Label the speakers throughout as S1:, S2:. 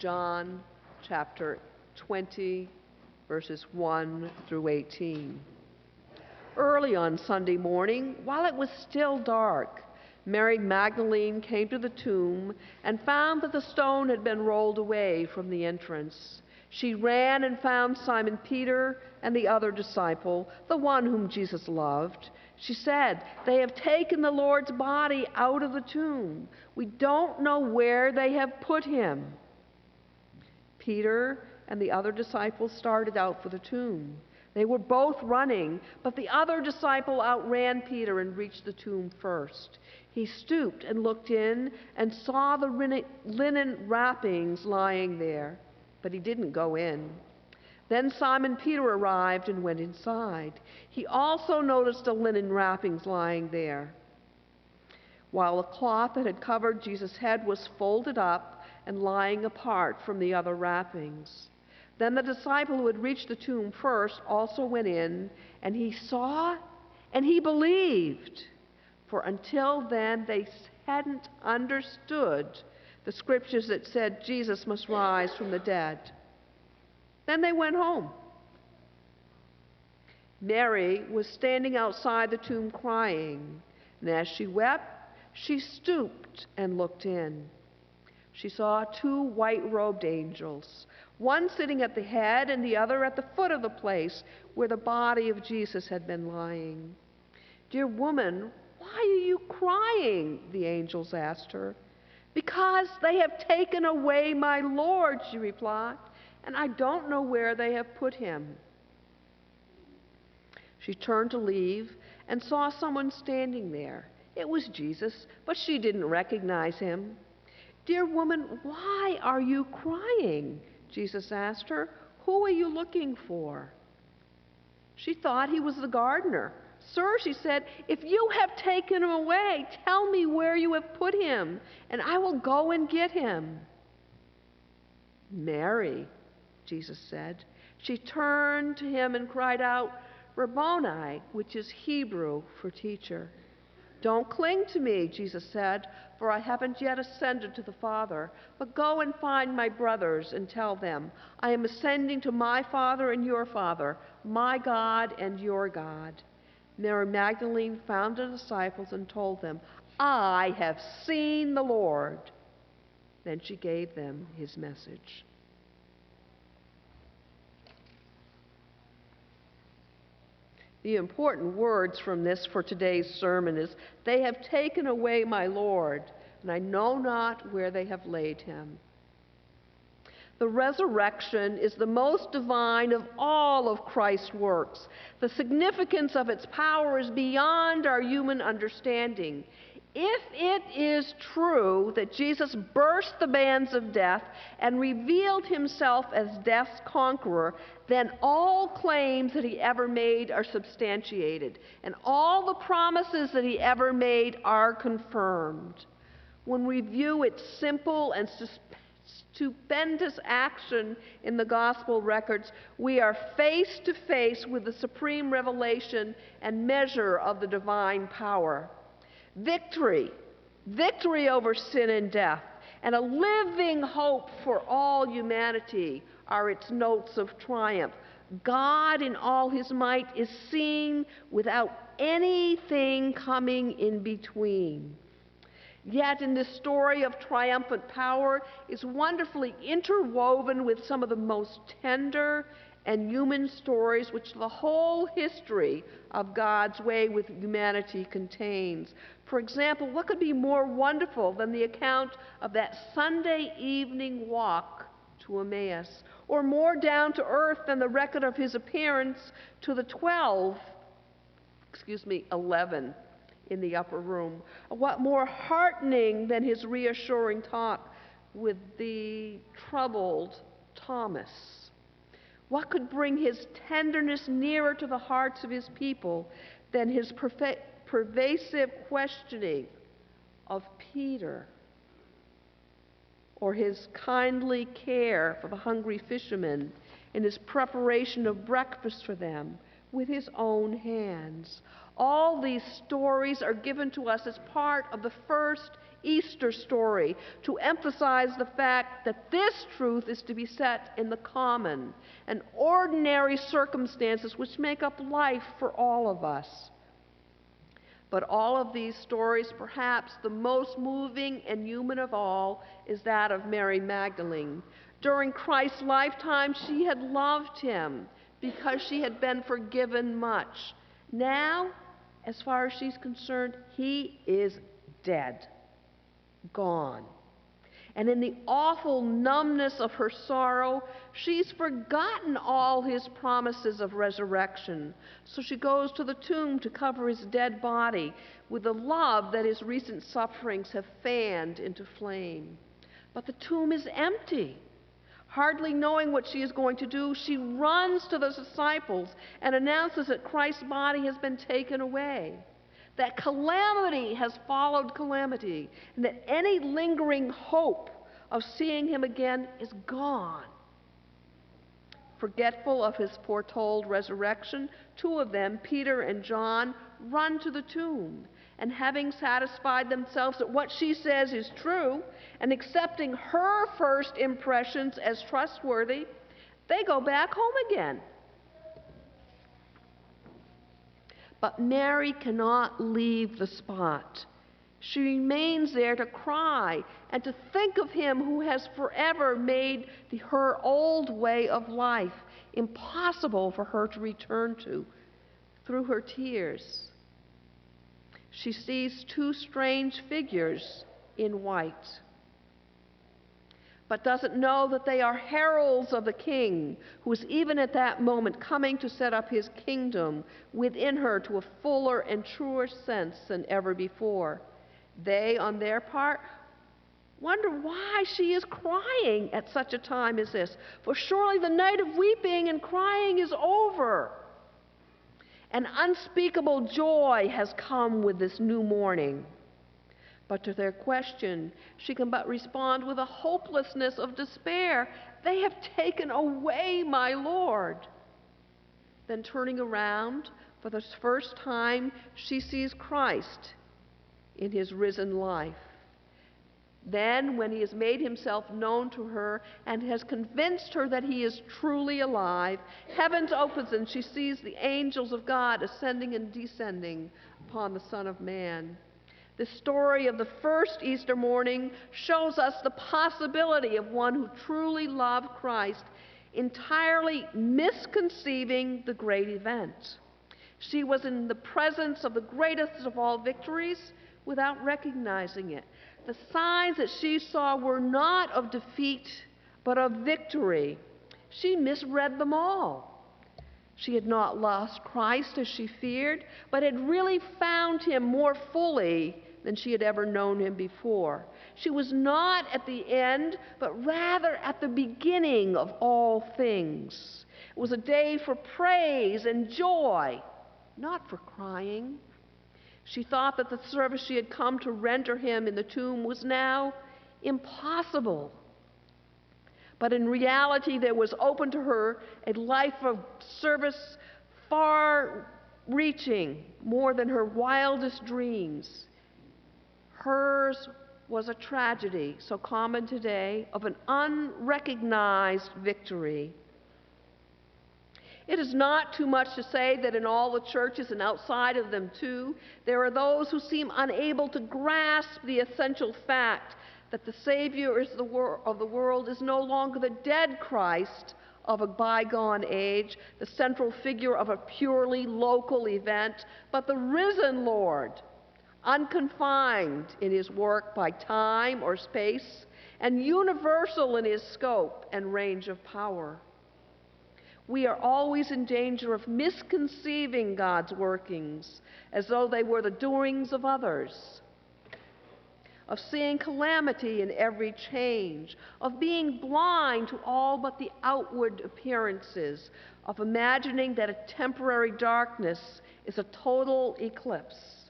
S1: John chapter 20, verses 1 through 18. Early on Sunday morning, while it was still dark, Mary Magdalene came to the tomb and found that the stone had been rolled away from the entrance. She ran and found Simon Peter and the other disciple, the one whom Jesus loved. She said, "They have taken the Lord's body out of the tomb. We don't know where they have put him." Peter and the other disciple started out for the tomb. They were both running, but the other disciple outran Peter and reached the tomb first. He stooped and looked in and saw the linen wrappings lying there, but he didn't go in. Then Simon Peter arrived and went inside. He also noticed the linen wrappings lying there, while the cloth that had covered Jesus' head was folded up and lying apart from the other wrappings. Then the disciple who had reached the tomb first also went in, and he saw and he believed. For until then they hadn't understood the scriptures that said Jesus must rise from the dead. Then they went home. Mary was standing outside the tomb crying, and as she wept, she stooped and looked in. She saw two white-robed angels, one sitting at the head and the other at the foot of the place where the body of Jesus had been lying. "Dear woman, why are you crying?" the angels asked her. "Because they have taken away my Lord," she replied, "and I don't know where they have put him." She turned to leave and saw someone standing there. It was Jesus, but she didn't recognize him. "Dear woman, why are you crying?" Jesus asked her. "Who are you looking for?" She thought he was the gardener. "Sir," she said, "if you have taken him away, tell me where you have put him, and I will go and get him." "Mary," Jesus said. She turned to him and cried out, "Rabboni," which is Hebrew for teacher. "Don't cling to me," Jesus said, "for I haven't yet ascended to the Father. But go and find my brothers and tell them, I am ascending to my Father and your Father, my God and your God." Mary Magdalene found the disciples and told them, "I have seen the Lord." Then she gave them his message. The important words from this for today's sermon is, "They have taken away my Lord, and I know not where they have laid him." The resurrection is the most divine of all of Christ's works. The significance of its power is beyond our human understanding. If it is true that Jesus burst the bands of death and revealed himself as death's conqueror, then all claims that he ever made are substantiated, and all the promises that he ever made are confirmed. When we view its simple and stupendous action in the gospel records, we are face to face with the supreme revelation and measure of the divine power. Victory over sin and death, and a living hope for all humanity are its notes of triumph. God in all his might is seen without anything coming in between. Yet in this story of triumphant power is wonderfully interwoven with some of the most tender and human stories which the whole history of God's way with humanity contains. For example, what could be more wonderful than the account of that Sunday evening walk to Emmaus, or more down to earth than the record of his appearance to the 11 in the upper room? What more heartening than his reassuring talk with the troubled Thomas? What could bring his tenderness nearer to the hearts of his people than his pervasive questioning of Peter, or his kindly care for the hungry fishermen in his preparation of breakfast for them with his own hands. All these stories are given to us as part of the first Easter story to emphasize the fact that this truth is to be set in the common and ordinary circumstances which make up life for all of us. But all of these stories, perhaps the most moving and human of all, is that of Mary Magdalene. During Christ's lifetime, she had loved him because she had been forgiven much. Now, as far as she's concerned, he is dead, gone. And in the awful numbness of her sorrow, she's forgotten all his promises of resurrection. So she goes to the tomb to cover his dead body with the love that his recent sufferings have fanned into flame. But the tomb is empty. Hardly knowing what she is going to do, she runs to the disciples and announces that Christ's body has been taken away, that calamity has followed calamity, and that any lingering hope of seeing him again is gone. Forgetful of his foretold resurrection, two of them, Peter and John, run to the tomb, and having satisfied themselves that what she says is true, and accepting her first impressions as trustworthy, they go back home again. But Mary cannot leave the spot. She remains there to cry and to think of him who has forever made her old way of life impossible for her to return to. Through her tears, she sees two strange figures in white, but doesn't know that they are heralds of the King, who is even at that moment coming to set up his kingdom within her to a fuller and truer sense than ever before. They, on their part, wonder why she is crying at such a time as this, for surely the night of weeping and crying is over. An unspeakable joy has come with this new morning. But to their question, she can but respond with a hopelessness of despair. They have taken away my Lord. Then turning around, for the first time, she sees Christ in his risen life. Then, when he has made himself known to her and has convinced her that he is truly alive, heaven opens and she sees the angels of God ascending and descending upon the Son of Man. The story of the first Easter morning shows us the possibility of one who truly loved Christ, entirely misconceiving the great event. She was in the presence of the greatest of all victories without recognizing it. The signs that she saw were not of defeat, but of victory. She misread them all. She had not lost Christ as she feared, but had really found him more fully than she had ever known him before. She was not at the end, but rather at the beginning of all things. It was a day for praise and joy, not for crying. She thought that the service she had come to render him in the tomb was now impossible. But in reality, there was open to her a life of service far-reaching, more than her wildest dreams. Hers was a tragedy, so common today, of an unrecognized victory. It is not too much to say that in all the churches and outside of them too, there are those who seem unable to grasp the essential fact that the Savior of the world is no longer the dead Christ of a bygone age, the central figure of a purely local event, but the risen Lord, unconfined in his work by time or space, and universal in his scope and range of power. We are always in danger of misconceiving God's workings as though they were the doings of others, of seeing calamity in every change, of being blind to all but the outward appearances, of imagining that a temporary darkness is a total eclipse.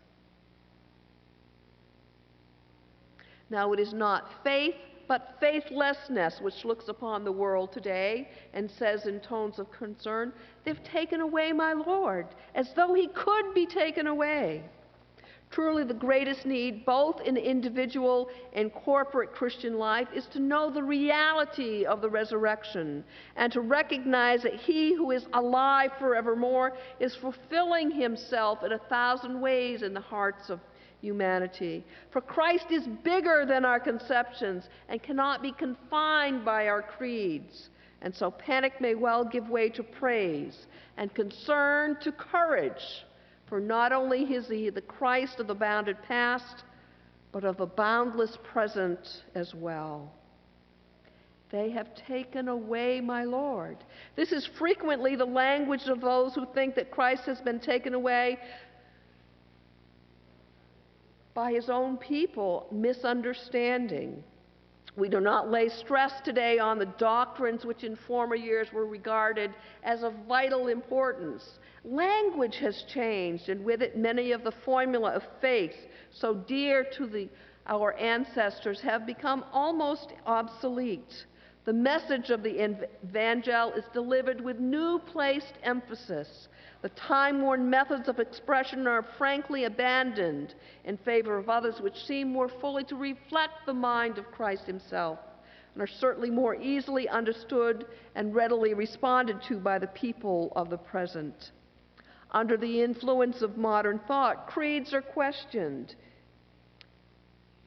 S1: Now, it is not faith, but faithlessness, which looks upon the world today and says in tones of concern, they've taken away my Lord, as though he could be taken away. Truly, the greatest need, both in individual and corporate Christian life, is to know the reality of the resurrection and to recognize that he who is alive forevermore is fulfilling himself in 1,000 ways in the hearts of humanity. For Christ is bigger than our conceptions and cannot be confined by our creeds. And so panic may well give way to praise and concern to courage. For not only is he the Christ of the bounded past, but of the boundless present as well. They have taken away my Lord. This is frequently the language of those who think that Christ has been taken away by his own people, misunderstanding. We do not lay stress today on the doctrines which in former years were regarded as of vital importance. Language has changed, and with it many of the formula of faith so dear to our ancestors have become almost obsolete. The message of the Evangel is delivered with new placed emphasis. The time-worn methods of expression are frankly abandoned in favor of others which seem more fully to reflect the mind of Christ himself and are certainly more easily understood and readily responded to by the people of the present. Under the influence of modern thought, creeds are questioned,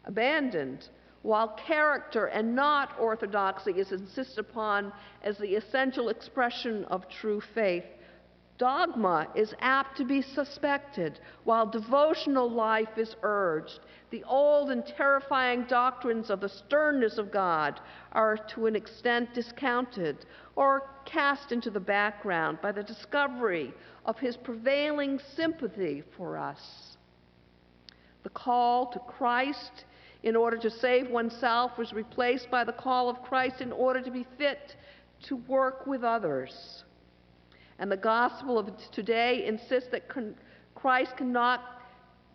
S1: abandoned, while character and not orthodoxy is insisted upon as the essential expression of true faith. Dogma is apt to be suspected, while devotional life is urged. The old and terrifying doctrines of the sternness of God are to an extent discounted or cast into the background by the discovery of his prevailing sympathy for us. The call to Christ in order to save oneself was replaced by the call of Christ in order to be fit to work with others. And the gospel of today insists that Christ cannot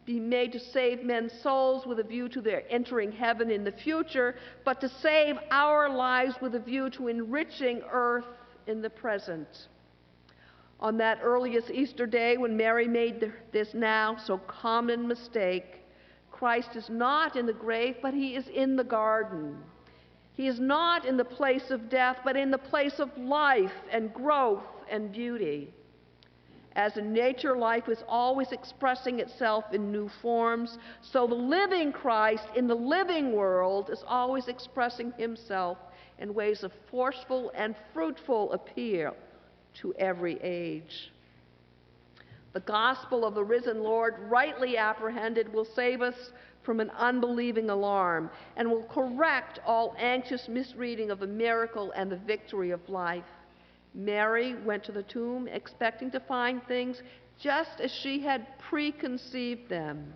S1: be made to save men's souls with a view to their entering heaven in the future, but to save our lives with a view to enriching earth in the present. On that earliest Easter day, when Mary made this now so common mistake, Christ is not in the grave, but he is in the garden. He is not in the place of death, but in the place of life and growth and beauty. As in nature, life is always expressing itself in new forms, so the living Christ in the living world is always expressing himself in ways of forceful and fruitful appeal to every age. The gospel of the risen Lord, rightly apprehended, will save us from an unbelieving alarm and will correct all anxious misreading of the miracle and the victory of life. Mary went to the tomb expecting to find things just as she had preconceived them.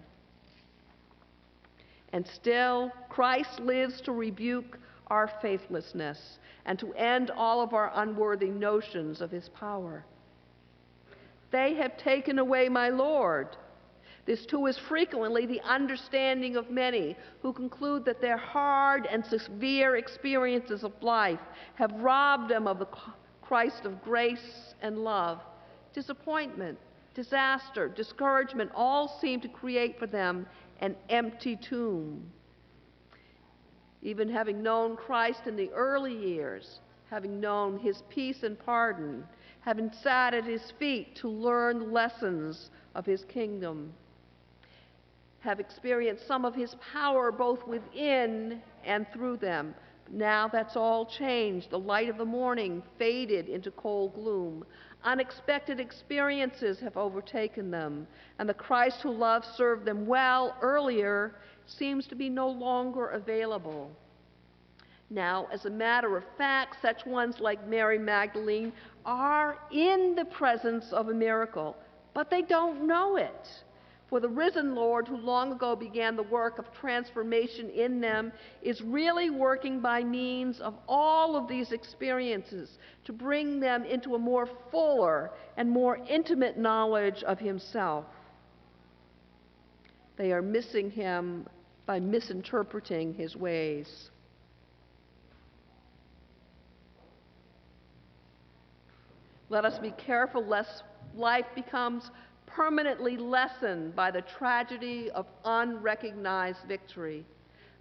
S1: And still, Christ lives to rebuke our faithlessness and to end all of our unworthy notions of his power. They have taken away my Lord. This, too, is frequently the understanding of many who conclude that their hard and severe experiences of life have robbed them of the Christ of grace and love. Disappointment, disaster, discouragement all seem to create for them an empty tomb. Even having known Christ in the early years, having known his peace and pardon, having sat at his feet to learn lessons of his kingdom, have experienced some of his power both within and through them. Now that's all changed. The light of the morning faded into cold gloom. Unexpected experiences have overtaken them, and the Christ who loved served them well earlier seems to be no longer available. Now, as a matter of fact, such ones like Mary Magdalene are in the presence of a miracle, but they don't know it. For the risen Lord, who long ago began the work of transformation in them, is really working by means of all of these experiences to bring them into a more fuller and more intimate knowledge of himself. They are missing him by misinterpreting his ways. Let us be careful lest life becomes permanently lessened by the tragedy of unrecognized victory.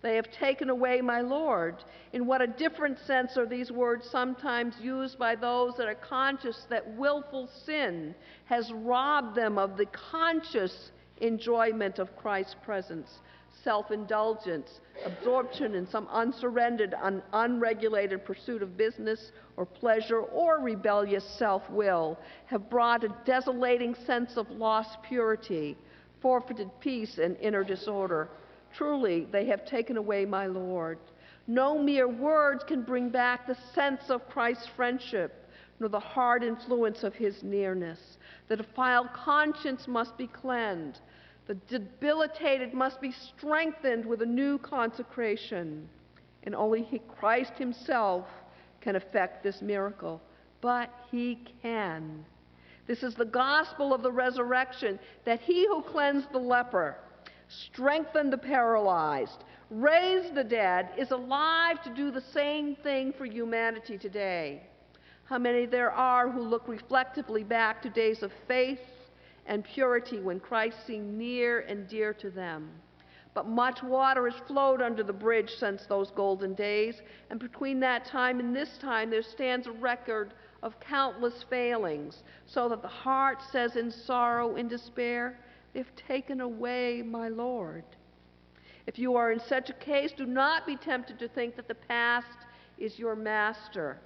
S1: They have taken away my Lord. In what a different sense are these words sometimes used by those that are conscious that willful sin has robbed them of the conscious enjoyment of Christ's presence. Self-indulgence, absorption in some unsurrendered, unregulated pursuit of business or pleasure, or rebellious self-will have brought a desolating sense of lost purity, forfeited peace, and inner disorder. Truly, they have taken away my Lord. No mere words can bring back the sense of Christ's friendship, nor the hard influence of his nearness. The defiled conscience must be cleansed. The debilitated must be strengthened with a new consecration. And only Christ himself can effect this miracle. But he can. This is the gospel of the resurrection, that he who cleansed the leper, strengthened the paralyzed, raised the dead, is alive to do the same thing for humanity today. How many there are who look reflectively back to days of faith and purity when Christ seemed near and dear to them. But much water has flowed under the bridge since those golden days, and between that time and this time there stands a record of countless failings, so that the heart says in sorrow and despair, "They've taken away my Lord." If you are in such a case, do not be tempted to think that the past is your master.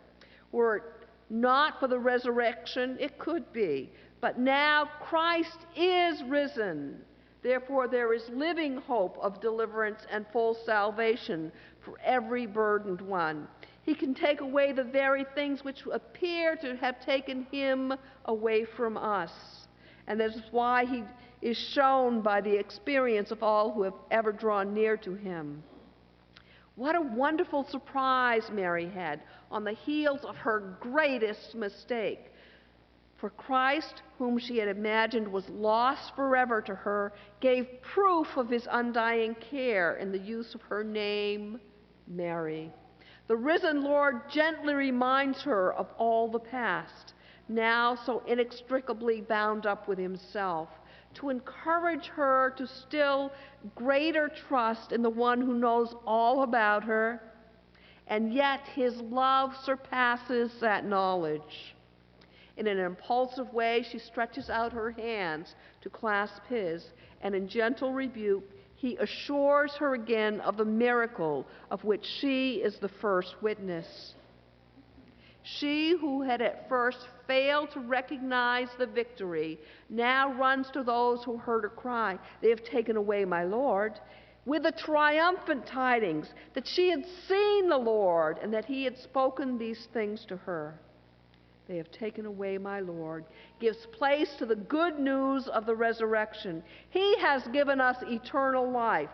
S1: Were it not for the resurrection, it could be. But now Christ is risen. Therefore, there is living hope of deliverance and full salvation for every burdened one. He can take away the very things which appear to have taken him away from us. And this is why he is shown by the experience of all who have ever drawn near to him. What a wonderful surprise Mary had on the heels of her greatest mistake. For Christ, whom she had imagined was lost forever to her, gave proof of his undying care in the use of her name, Mary. The risen Lord gently reminds her of all the past, now so inextricably bound up with himself, to encourage her to still greater trust in the one who knows all about her, and yet his love surpasses that knowledge. In an impulsive way, she stretches out her hands to clasp his, and in gentle rebuke, he assures her again of the miracle of which she is the first witness. She who had at first failed to recognize the victory now runs to those who heard her cry, "They have taken away my Lord," with the triumphant tidings that she had seen the Lord and that he had spoken these things to her. "They have taken away my Lord" gives place to the good news of the resurrection. He has given us eternal life,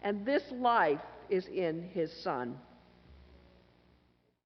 S1: and this life is in his Son.